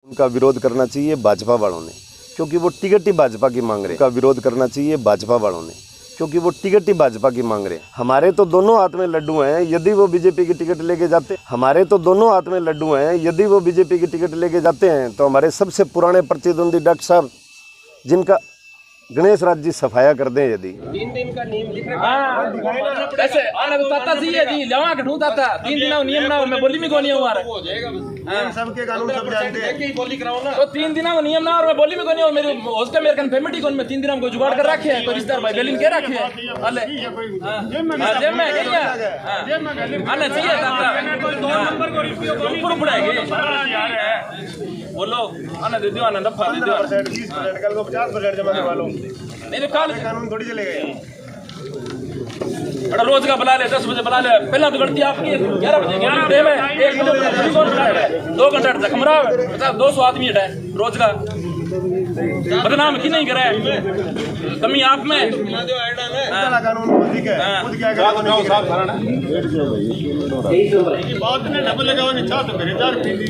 उनका विरोध करना चाहिए भाजपा वालों ने, क्योंकि वो टिकट ही भाजपा की मांग रहे हैं। का विरोध करना चाहिए भाजपा वालों ने, क्योंकि वो टिकट ही भाजपा की मांग रहे हैं। हमारे तो दोनों हाथ में लड्डू हैं, यदि वो बीजेपी की टिकट लेके जाते, हमारे तो दोनों हाथ में लड्डू हैं, यदि वो बीजेपी की टिकट लेके जाते हैं तो हमारे सबसे पुराने प्रतिद्वंदी डॉक्टर साहब, जिनका गणेश राज जी सफाया कर दें, यदि 3 दिन का नियम लिख रखा ऐसे आना तो ताता सी है जी लवा के ढूंढता था 3 दिन नियम ना मैं बोली में को नहीं हुआ हो जाएगा हां सबके कानून सब जानते हैं कि बोली कराओ ना तो 3 दिन का नियम ना और मैं बोली में को नहीं हो मेरे उसका मेरे कन फैमिली को मैं 3 दिन को जुगाड़ कर रखे हैं कोई रिश्तेदार भाई बेलिन के रखे हैं अले जेब में क्या आना चाहिए ताता कोई 2 नंबर को रिश्ते को ऊपर पड़ाएंगे बोलो आना दे दियो आना दफा दे दियो 20% कल को 50% जमा करवा लो नहीं तो कानून थोड़ी चलेगा बड़ा रोज का बुला ले 10 बजे बुला ले पहला तो गलती आपकी 11 बजे 11 बजे में 1 बजे कौन बुला रहा है 2 घंटा कमरा 200 आदमी है रोज का बदनाम की नहीं करे कमी आप में कानून ठीक है खुद क्या करो साहब सारा बात ने डबल लगाओ नहीं चाह तो मेरे 4 पीली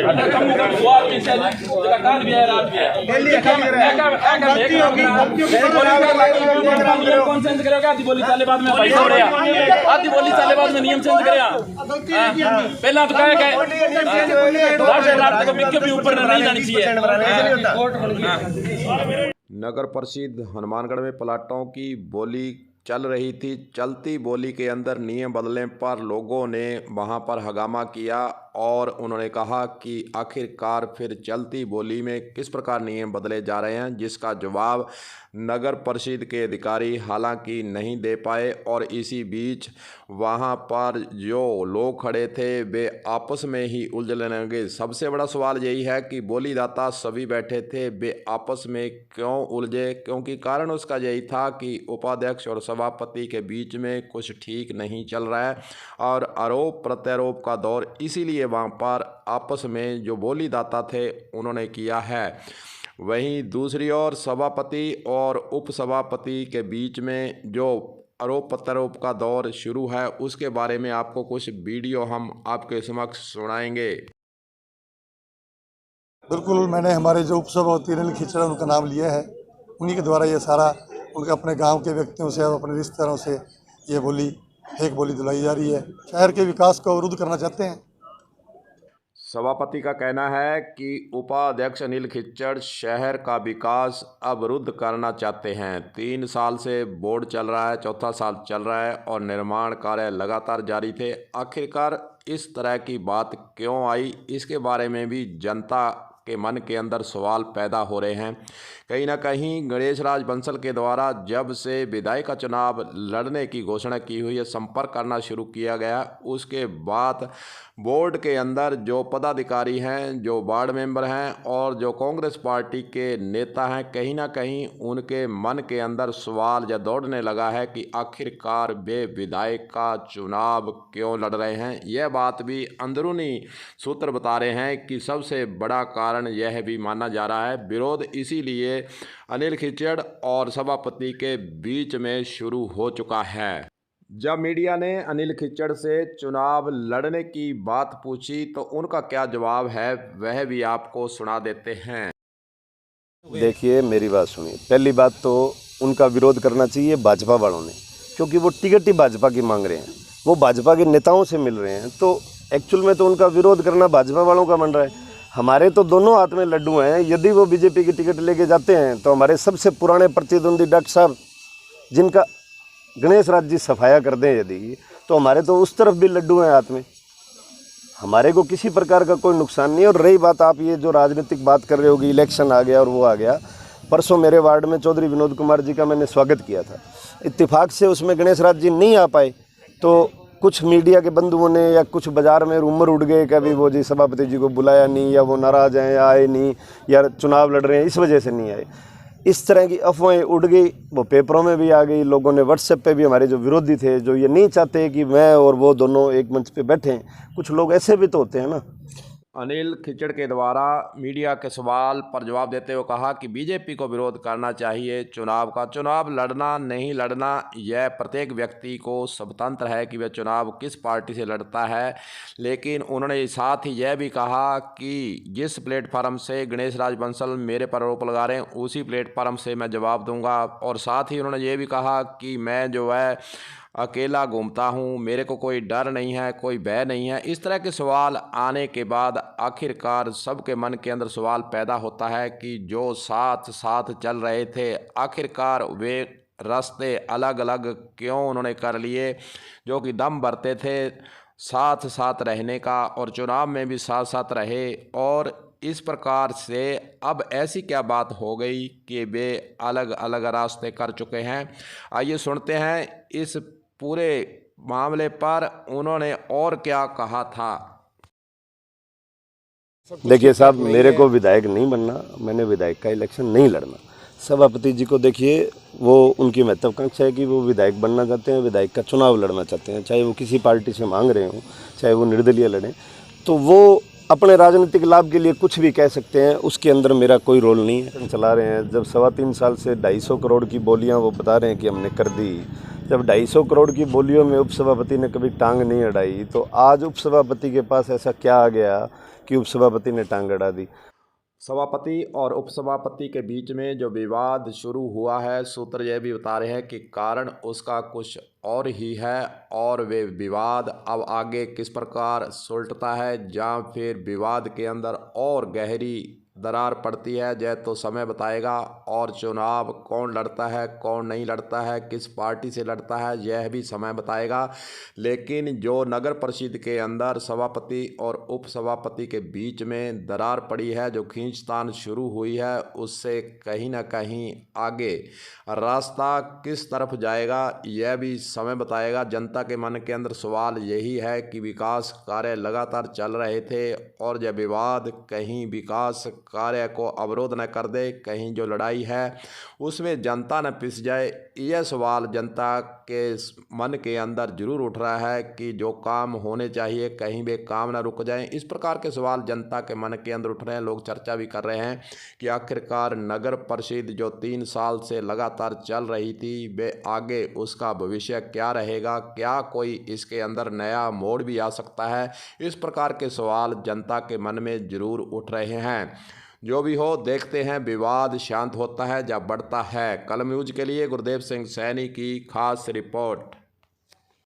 अगर कम वो आदमी से जगह काल भी है रात भी है दिल्ली कौन चेंज करेगा आधी बोली साले बाद में भाई हो रहा आधी बोली साले बाद में नियम चेंज करेगा पहला तो कहे रात को मिक्के भी ऊपर नहीं जानी चाहिए नगर परिषद हनुमानगढ़ में प्लाटों की बोली चल रही थी। चलती बोली के अंदर नियम बदलने पर लोगों ने वहां पर हंगामा किया और उन्होंने कहा कि आखिरकार फिर चलती बोली में किस प्रकार नियम बदले जा रहे हैं, जिसका जवाब नगर परिषद के अधिकारी हालांकि नहीं दे पाए। और इसी बीच वहां पर जो लोग खड़े थे वे आपस में ही उलझने लगे। सबसे बड़ा सवाल यही है कि बोलीदाता सभी बैठे थे, वे आपस में क्यों उलझे, क्योंकि कारण उसका यही था कि उपाध्यक्ष और सभापति के बीच में कुछ ठीक नहीं चल रहा है और आरोप प्रत्यारोप का दौर इसीलिए वहाँ पर आपस में जो बोलीदाता थे उन्होंने किया है। वहीं दूसरी ओर सभापति और उप सभापति के बीच में जो आरोप प्रत्यारोप का दौर शुरू है उसके बारे में आपको कुछ वीडियो हम आपके समक्ष सुनाएंगे। बिल्कुल, मैंने हमारे जो उप सभापति अनिल खिचड़ उनका नाम लिया है, उन्हीं के द्वारा ये सारा उनके अपने गांव के व्यक्तियों से और अपने रिश्तेदारों से ये बोली फेक बोली दिलाई जा रही है। शहर के विकास को अवरुद्ध करना चाहते हैं। सभापति का कहना है कि उपाध्यक्ष अनिल खिच्चड़ शहर का विकास अवरुद्ध करना चाहते हैं। 3 साल से बोर्ड चल रहा है, 4था साल चल रहा है और निर्माण कार्य लगातार जारी थे। आखिरकार इस तरह की बात क्यों आई, इसके बारे में भी जनता के मन के अंदर सवाल पैदा हो रहे हैं। कहीं ना कहीं गणेश राज बंसल के द्वारा जब से विधायक का चुनाव लड़ने की घोषणा की हुई है, संपर्क करना शुरू किया गया, उसके बाद बोर्ड के अंदर जो पदाधिकारी हैं, जो वार्ड मेंबर हैं और जो कांग्रेस पार्टी के नेता हैं, कहीं ना कहीं उनके मन के अंदर सवाल या दौड़ने लगा है कि आखिरकार वे विधायक का चुनाव क्यों लड़ रहे हैं। यह बात भी अंदरूनी सूत्र बता रहे हैं कि सबसे बड़ा कारण यह भी माना जा रहा है विरोध इसीलिए अनिल खिच्चड़ और सभापति के बीच में शुरू हो चुका है। जब मीडिया ने अनिल खिच्चड़ से चुनाव लड़ने की बात पूछी तो उनका क्या जवाब है वह भी आपको सुना देते हैं। देखिए, मेरी बात सुनिए। पहली बात तो उनका विरोध करना चाहिए भाजपा वालों ने, क्योंकि वो टिकट ही भाजपा की मांग रहे हैं, वो भाजपा के नेताओं से मिल रहे हैं। तो एक्चुअल में तो उनका विरोध करना भाजपा वालों का बन रहा है। हमारे तो दोनों हाथ में लड्डू हैं, यदि वो बीजेपी की टिकट लेके जाते हैं तो हमारे सबसे पुराने प्रतिद्वंदी डॉक्टर साहब, जिनका गणेश राज जी सफाया कर दें यदि, तो हमारे तो उस तरफ भी लड्डू हैं हाथ में। हमारे को किसी प्रकार का कोई नुकसान नहीं। और रही बात आप ये जो राजनीतिक बात कर रहे होगी, इलेक्शन आ गया और वो आ गया, परसों मेरे वार्ड में चौधरी विनोद कुमार जी का मैंने स्वागत किया था। इत्तेफाक से उसमें गणेश राज जी नहीं आ पाए तो कुछ मीडिया के बंधुओं ने या कुछ बाज़ार में रूमर उड़ गए कि अभी वो जी सभापति जी को बुलाया नहीं, या वो नाराज़ हैं या आए नहीं, या चुनाव लड़ रहे हैं इस वजह से नहीं आए। इस तरह की अफवाहें उड़ गई, वो पेपरों में भी आ गई। लोगों ने व्हाट्सएप पे भी, हमारे जो विरोधी थे, जो ये नहीं चाहते कि मैं और वो दोनों एक मंच पे बैठें, कुछ लोग ऐसे भी तो होते हैं ना। अनिल खिचड़ के द्वारा मीडिया के सवाल पर जवाब देते हुए कहा कि बीजेपी को विरोध करना चाहिए चुनाव का। चुनाव लड़ना नहीं लड़ना यह प्रत्येक व्यक्ति को स्वतंत्र है कि वह चुनाव किस पार्टी से लड़ता है, लेकिन उन्होंने साथ ही यह भी कहा कि जिस प्लेटफार्म से गणेश राज बंसल मेरे पर आरोप लगा रहे हैं उसी प्लेटफार्म से मैं जवाब दूंगा। और साथ ही उन्होंने ये भी कहा कि मैं जो है अकेला घूमता हूँ, मेरे को कोई डर नहीं है, कोई भय नहीं है। इस तरह के सवाल आने के बाद आखिरकार सबके मन के अंदर सवाल पैदा होता है कि जो साथ साथ चल रहे थे आखिरकार वे रास्ते अलग अलग क्यों उन्होंने कर लिए, जो कि दम भरते थे साथ साथ रहने का और चुनाव में भी साथ साथ रहे। और इस प्रकार से अब ऐसी क्या बात हो गई कि वे अलग अलग रास्ते कर चुके हैं। आइए सुनते हैं इस पूरे मामले पर उन्होंने और क्या कहा था। देखिए साहब, मेरे को विधायक नहीं बनना, मैंने विधायक का इलेक्शन नहीं लड़ना। सभापति जी को देखिए, वो उनकी महत्वाकांक्षा है कि वो विधायक बनना चाहते हैं, विधायक का चुनाव लड़ना चाहते हैं, चाहे वो किसी पार्टी से मांग रहे हों, चाहे वो निर्दलीय लड़ें, तो वो अपने राजनीतिक लाभ के लिए कुछ भी कह सकते हैं, उसके अंदर मेरा कोई रोल नहीं है। चला रहे हैं, जब 3.25 साल से 250 करोड़ की बोलियां वो बता रहे हैं कि हमने कर दी, जब 250 करोड़ की बोलियों में उपसभापति ने कभी टांग नहीं अड़ाई, तो आज उपसभापति के पास ऐसा क्या आ गया कि उपसभापति ने टांग अड़ा दी। सभापति और उपसभापति के बीच में जो विवाद शुरू हुआ है, सूत्र यह भी बता रहे हैं कि कारण उसका कुछ और ही है और वे विवाद अब आगे किस प्रकार सुलटता है या फिर विवाद के अंदर और गहरी दरार पड़ती है, यह तो समय बताएगा। और चुनाव कौन लड़ता है कौन नहीं लड़ता है, किस पार्टी से लड़ता है, यह भी समय बताएगा। लेकिन जो नगर परिषद के अंदर सभापति और उपसभापति के बीच में दरार पड़ी है, जो खींचतान शुरू हुई है, उससे कहीं ना कहीं आगे रास्ता किस तरफ जाएगा यह भी समय बताएगा। जनता के मन के अंदर सवाल यही है कि विकास कार्य लगातार चल रहे थे और यह विवाद कहीं विकास कार्य को अवरोध न कर दे, कहीं जो लड़ाई है उसमें जनता न पिस जाए। यह सवाल जनता के मन के अंदर जरूर उठ रहा है कि जो काम होने चाहिए कहीं वे काम न रुक जाएं। इस प्रकार के सवाल जनता के मन के अंदर उठ रहे हैं। लोग चर्चा भी कर रहे हैं कि आखिरकार नगर परिषद जो 3 साल से लगातार चल रही थी, वे आगे उसका भविष्य क्या रहेगा, क्या कोई इसके अंदर नया मोड़ भी आ सकता है। इस प्रकार के सवाल जनता के मन में जरूर उठ रहे हैं। जो भी हो, देखते हैं विवाद शांत होता है या बढ़ता है। कलम न्यूज के लिए गुरदेव सिंह सैनी की खास रिपोर्ट।